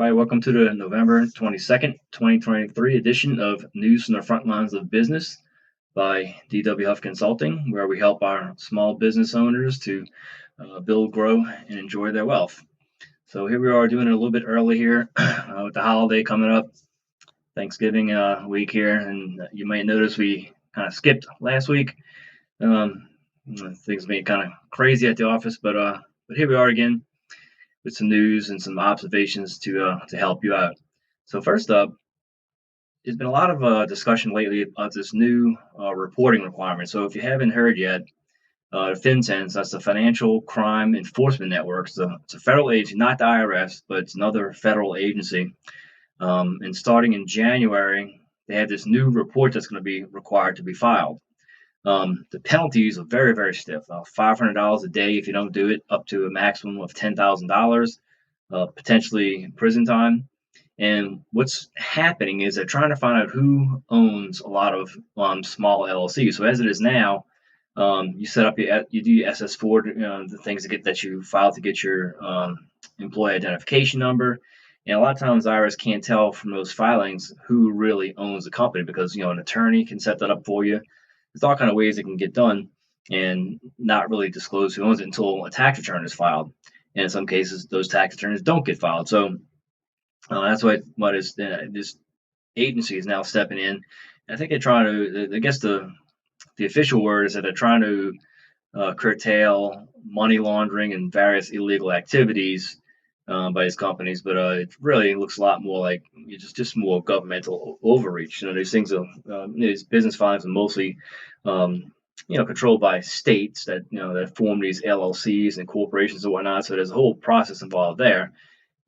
right, welcome to the November 22nd, 2023 edition of News from the Front Lines of Business by DW Huff Consulting, where we help our small business owners to build, grow, and enjoy their wealth. So here we are doing it a little bit early here with the holiday coming up, Thanksgiving week here, and you might notice we kind of skipped last week. Things made kind of crazy at the office, but here we are again with some news and some observations to help you out. So first up, there's been a lot of discussion lately about this new reporting requirement. So if you haven't heard yet, FinCEN, that's the Financial Crime Enforcement Network. So it's a federal agency, not the IRS, but it's another federal agency. And starting in January, they have this new report that's going to be required to be filed. The penalties are very, very stiff. $500 a day if you don't do it, up to a maximum of $10,000, potentially prison time. And what's happening is they're trying to find out who owns a lot of small LLCs. So as it is now, you set up you do your SS4, the things that you file to get your employee identification number. And a lot of times IRS can't tell from those filings who really owns the company because an attorney can set that up for you. There's all kind of ways it can get done and not really disclose who owns it until a tax return is filed. And in some cases, those tax returns don't get filed. So that's what is this agency is now stepping in. I think they're trying to. I guess the official word is that they're trying to curtail money laundering and various illegal activities by these companies, but it really looks a lot more like just more governmental overreach. These things are these business filings are mostly controlled by states that form these LLCs and corporations and whatnot. So there's a whole process involved there,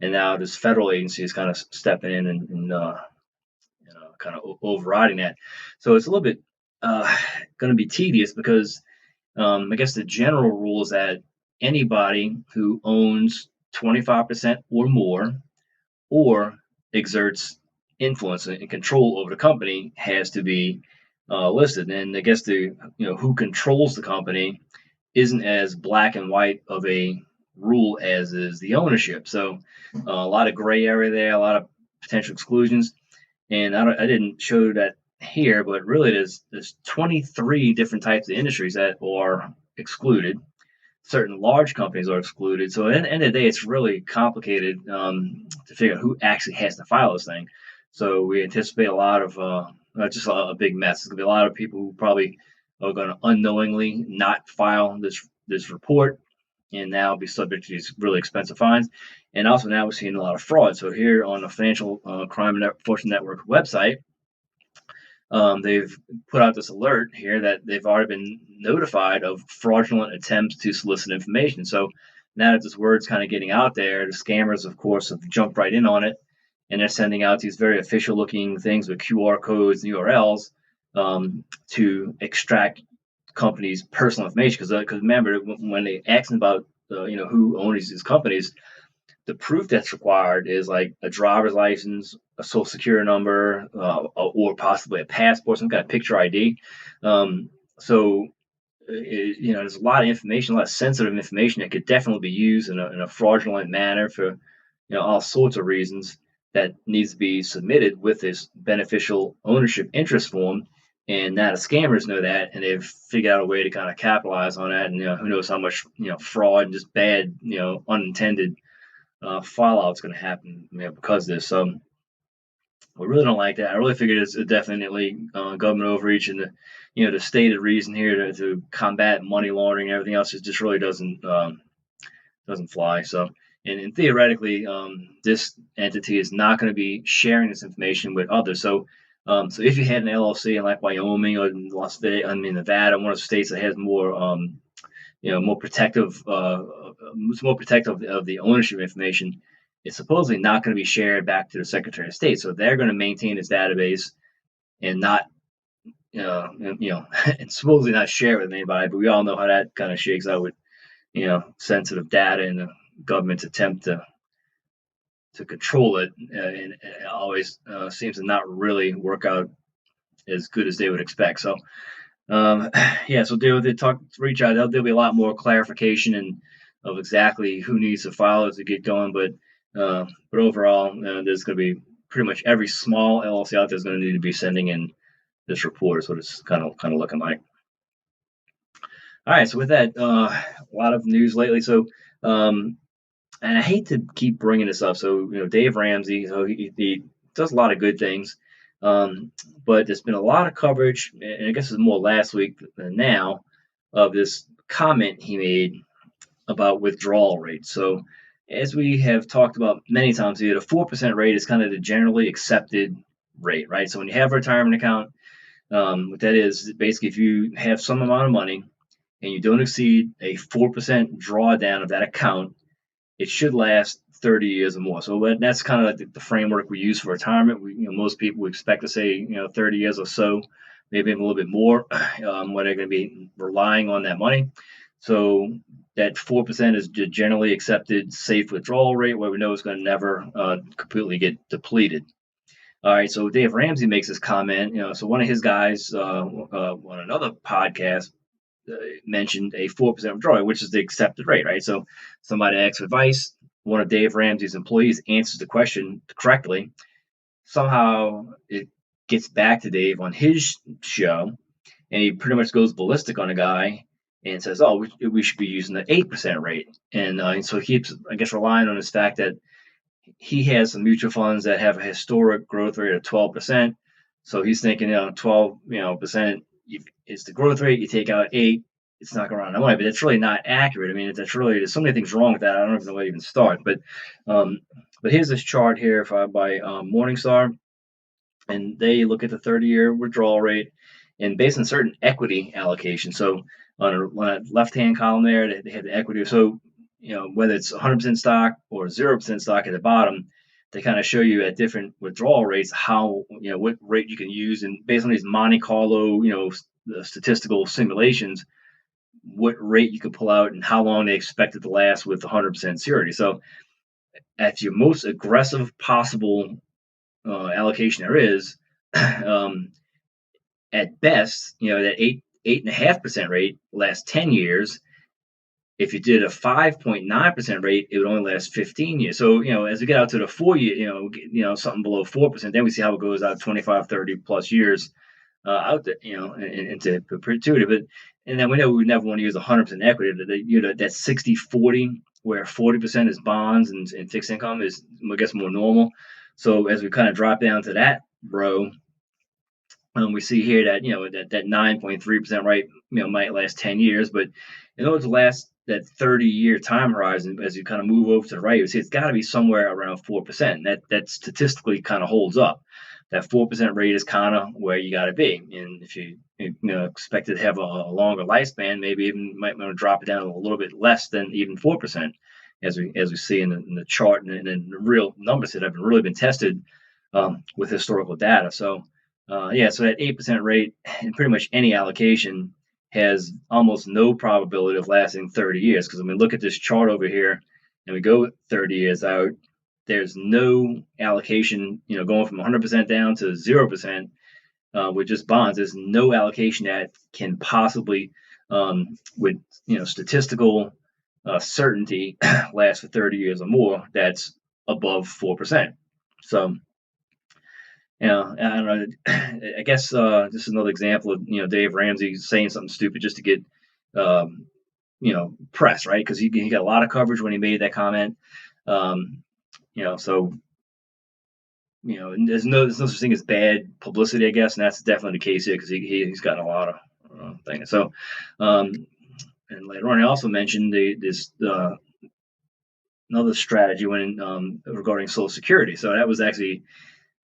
and now this federal agency is kind of stepping in and kind of overriding that. So it's a little bit going to be tedious because I guess the general rule is that anybody who owns 25% or more, or exerts influence and control over the company has to be listed. And I guess who controls the company isn't as black and white of a rule as is the ownership. So a lot of gray area there, a lot of potential exclusions. And I didn't show that here, but really there's 23 different types of industries that are excluded. Certain large companies are excluded. So at the end of the day, it's really complicated to figure out who actually has to file this thing. So we anticipate a lot of just a big mess. There's going to be a lot of people who probably are going to unknowingly not file this report and now be subject to these really expensive fines. And also now we're seeing a lot of fraud. So here on the Financial Crime Enforcement Network website, they've put out this alert here that they've already been notified of fraudulent attempts to solicit information. So now that this word's kind of getting out there, the scammers, of course, have jumped right in on it, and they're sending out these very official-looking things with QR codes and URLs to extract companies' personal information. Because remember, when they ask about who owns these companies, the proof that's required is like a driver's license, a social security number, or possibly a passport, some kind of picture ID. So there's a lot of information, a lot of sensitive information that could definitely be used in a fraudulent manner for all sorts of reasons that needs to be submitted with this beneficial ownership interest form. And now the scammers know that, and they've figured out a way to kind of capitalize on that. And who knows how much fraud and just bad unintended fallout's going to happen because of this. So we really don't like that. I really figured it's definitely government overreach, and the stated reason here to combat money laundering and everything else just really doesn't fly. So and theoretically, this entity is not going to be sharing this information with others. So if you had an LLC in like Wyoming or Nevada, one of the states that has more more protective, it's more protective of the ownership information. It's supposedly not going to be shared back to the Secretary of State, so they're going to maintain this database and not, and supposedly not share it with anybody. But we all know how that kind of shakes out with, sensitive data and the government's attempt to control it, and it always seems to not really work out as good as they would expect. So. So they reach out. There'll be a lot more clarification and of exactly who needs to file as to get going. But But overall, there's going to be pretty much every small LLC out there is going to need to be sending in this report. Is what it's kind of looking like. All right, so with that, a lot of news lately. So, and I hate to keep bringing this up. So, Dave Ramsey, so he does a lot of good things, um, but there's been a lot of coverage, and I guess it's more last week than now, of this comment he made about withdrawal rates. So, as we have talked about many times here, the 4% rate is kind of the generally accepted rate, right? So, when you have a retirement account, what that is basically if you have some amount of money and you don't exceed a 4% drawdown of that account, it should last 30 years or more. So that's kind of like the framework we use for retirement. Most people expect to say, 30 years or so, maybe even a little bit more, where they're going to be relying on that money. So that 4% is the generally accepted safe withdrawal rate where we know it's going to never completely get depleted. All right, so Dave Ramsey makes this comment. So one of his guys on another podcast mentioned a 4% withdrawal, which is the accepted rate, right? So somebody asks advice, one of Dave Ramsey's employees answers the question correctly. Somehow it gets back to Dave on his show, and he pretty much goes ballistic on the guy and says, "Oh, we should be using the 8% rate." And so he keeps, I guess, relying on this fact that he has some mutual funds that have a historic growth rate of 12%. So he's thinking, 12, percent is the growth rate. You take out 8, it's not going to run away. But that's really not accurate. I mean, there's so many things wrong with that. I don't even know where to even start. Um, but here's this chart here by Morningstar, and they look at the 30-year withdrawal rate and based on certain equity allocation. So on a left-hand column there, they have the equity. So whether it's 100% stock or 0% stock at the bottom, they kind of show you at different withdrawal rates how what rate you can use, and based on these Monte Carlo the statistical simulations, what rate you could pull out and how long they expect it to last with 100% security. So at your most aggressive possible allocation there is, um, at best, that 8.5% rate lasts 10 years. If you did a 5.9% rate, it would only last 15 years. So, as we get out to the 4 year, something below 4%, then we see how it goes out 25, 30 plus years out there, into perpetuity. And then we know we would never want to use 100% equity. That 60-40, where 40% is bonds and fixed income is, I guess, more normal. So as we kind of drop down to that row, we see here that that 9.3% rate might last 10 years, but in order to last that 30-year time horizon, as you kind of move over to the right, you see it's got to be somewhere around 4%. That statistically kind of holds up. That 4% rate is kind of where you got to be, and if you expect to have a longer lifespan, maybe even might want to drop it down a little bit less than even 4%, as we see in the chart and the real numbers that have really been tested with historical data. So. So that 8% rate in pretty much any allocation has almost no probability of lasting 30 years. Because when we look at this chart over here and we go 30 years out, there's no allocation, going from 100% down to 0% with just bonds. There's no allocation that can possibly, with statistical certainty, last for 30 years or more. That's above 4%. So. I don't know. I guess just another example of Dave Ramsey saying something stupid just to get press, right? Because he got a lot of coverage when he made that comment. So there's no such thing as bad publicity, I guess, and that's definitely the case here because he's gotten a lot of things. So and later on, he also mentioned this another strategy when regarding Social Security. So that was actually.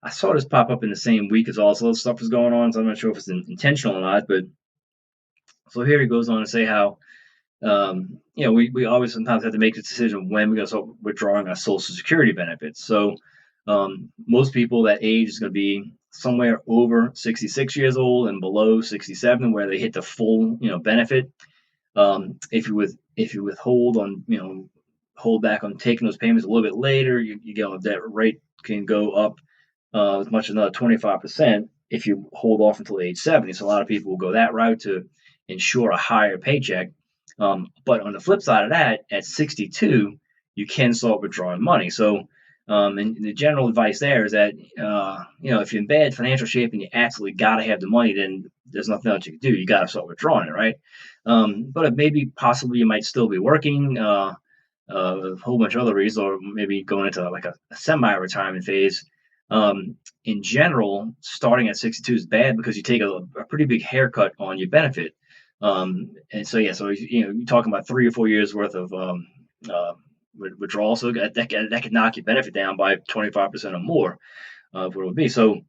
I saw this pop up in the same week as all this other stuff was going on, so I'm not sure if it's intentional or not. But so here he goes on to say how, we always sometimes have to make the decision when we're going to start withdrawing our Social Security benefits. So most people that age is going to be somewhere over 66 years old and below 67, where they hit the full, benefit. If you withhold on, hold back on taking those payments a little bit later, that rate can go up as much as another 25% if you hold off until age 70. So a lot of people will go that route to ensure a higher paycheck. But on the flip side of that, at 62, you can start withdrawing money. So And the general advice there is that, if you're in bad financial shape and you absolutely got to have the money, then there's nothing else you can do. You got to start withdrawing it, right? But maybe possibly you might still be working, a whole bunch of other reasons, or maybe going into like a semi-retirement phase. In general, starting at 62 is bad because you take a pretty big haircut on your benefit. And so, yeah, so you're talking about 3 or 4 years worth of withdrawal. So that could knock your benefit down by 25% or more of what it would be. So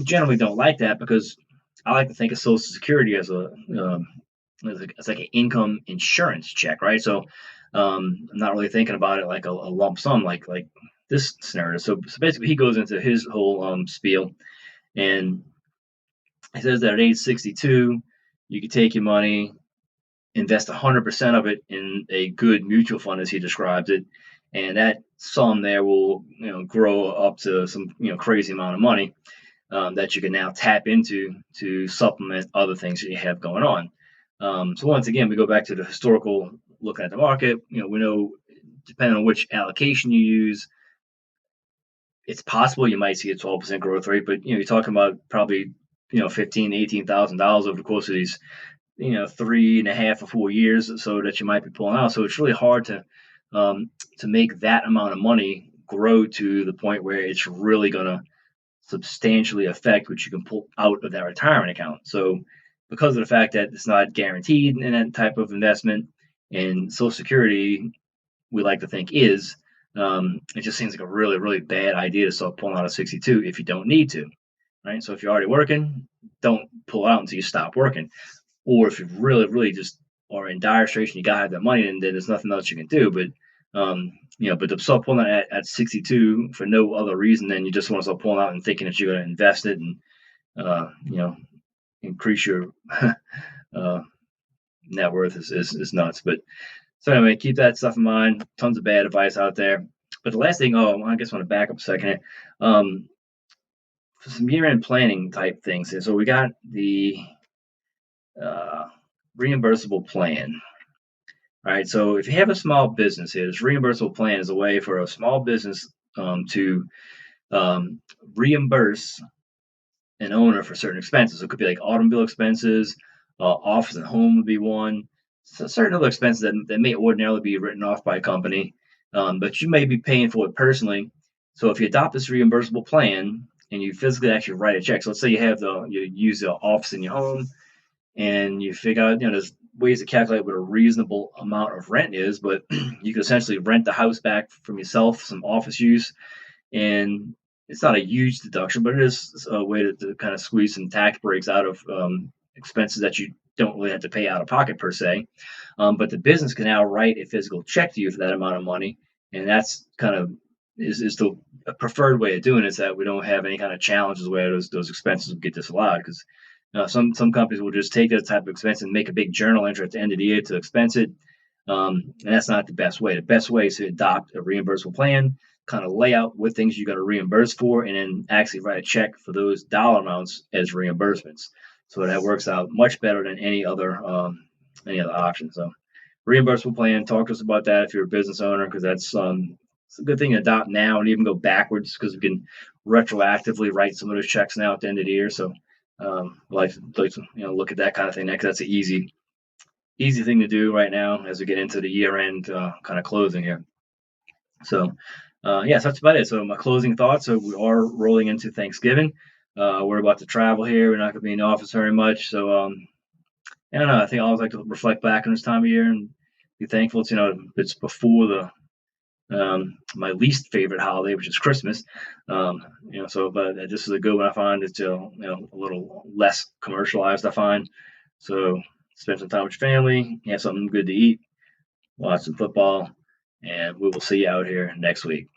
generally don't like that because I like to think of Social Security as it's like an income insurance check, right? So I'm not really thinking about it like a lump sum, like this scenario. So basically, he goes into his whole spiel, and he says that at age 62, you can take your money, invest 100% of it in a good mutual fund, as he describes it, and that sum there will grow up to some crazy amount of money that you can now tap into to supplement other things that you have going on. So once again, we go back to the historical looking at the market. We know depending on which allocation you use, it's possible you might see a 12% growth rate, but you're talking about probably $15,000 to $18,000 over the course of these 3.5 or 4 years, so that you might be pulling out. So it's really hard to make that amount of money grow to the point where it's really gonna substantially affect what you can pull out of that retirement account. So because of the fact that it's not guaranteed in that type of investment, and Social Security, we like to think is, it just seems like a really, really bad idea to start pulling out at 62 if you don't need to, right? So if you're already working, don't pull out until you stop working. Or if you really, really just are in dire straits and you gotta have that money, and then there's nothing else you can do. But to start pulling out at 62 for no other reason than you just want to start pulling out and thinking that you're going to invest it and uh, you know increase your uh, net worth is nuts. But so anyway, keep that stuff in mind. Tons of bad advice out there. But the last thing, I guess I want to back up a second here. For some year-end planning type things. So we got the uh, reimbursable plan. All right. So if you have a small business here, this reimbursable plan is a way for a small business to um, reimburse an owner for certain expenses. So it could be like automobile expenses, office and home would be one. So certain other expenses that may ordinarily be written off by a company, but you may be paying for it personally. So if you adopt this reimbursable plan and you physically actually write a check, so let's say you use the office in your home, and you figure out, there's ways to calculate what a reasonable amount of rent is, but you could essentially rent the house back from yourself, some office use, and it's not a huge deduction, but it is a way to kind of squeeze some tax breaks out of expenses that you don't really have to pay out of pocket per se. But the business can now write a physical check to you for that amount of money, and that's kind of is the preferred way of doing it, is that we don't have any kind of challenges where those expenses will get disallowed, because some companies will just take that type of expense and make a big journal entry at the end of the year to expense it, and that's not the best way. The best way is to adopt a reimbursable plan, kind of lay out what things you're going to reimburse for, and then actually write a check for those dollar amounts as reimbursements. So that works out much better than any other option. So reimbursable plan, talk to us about that if you're a business owner, because that's it's a good thing to adopt now and even go backwards, because we can retroactively write some of those checks now at the end of the year. So like to look at that kind of thing, because that's an easy thing to do right now as we get into the year end kind of closing here. So yeah, so that's about it. So my closing thoughts. So we are rolling into Thanksgiving. We're about to travel here. We're not going to be in the office very much. So I don't know. I think I always like to reflect back on this time of year and be thankful. It's before the my least favorite holiday, which is Christmas. But this is a good one. I find it's a little less commercialized. I find so spend some time with your family, have something good to eat, watch some football, and we will see you out here next week.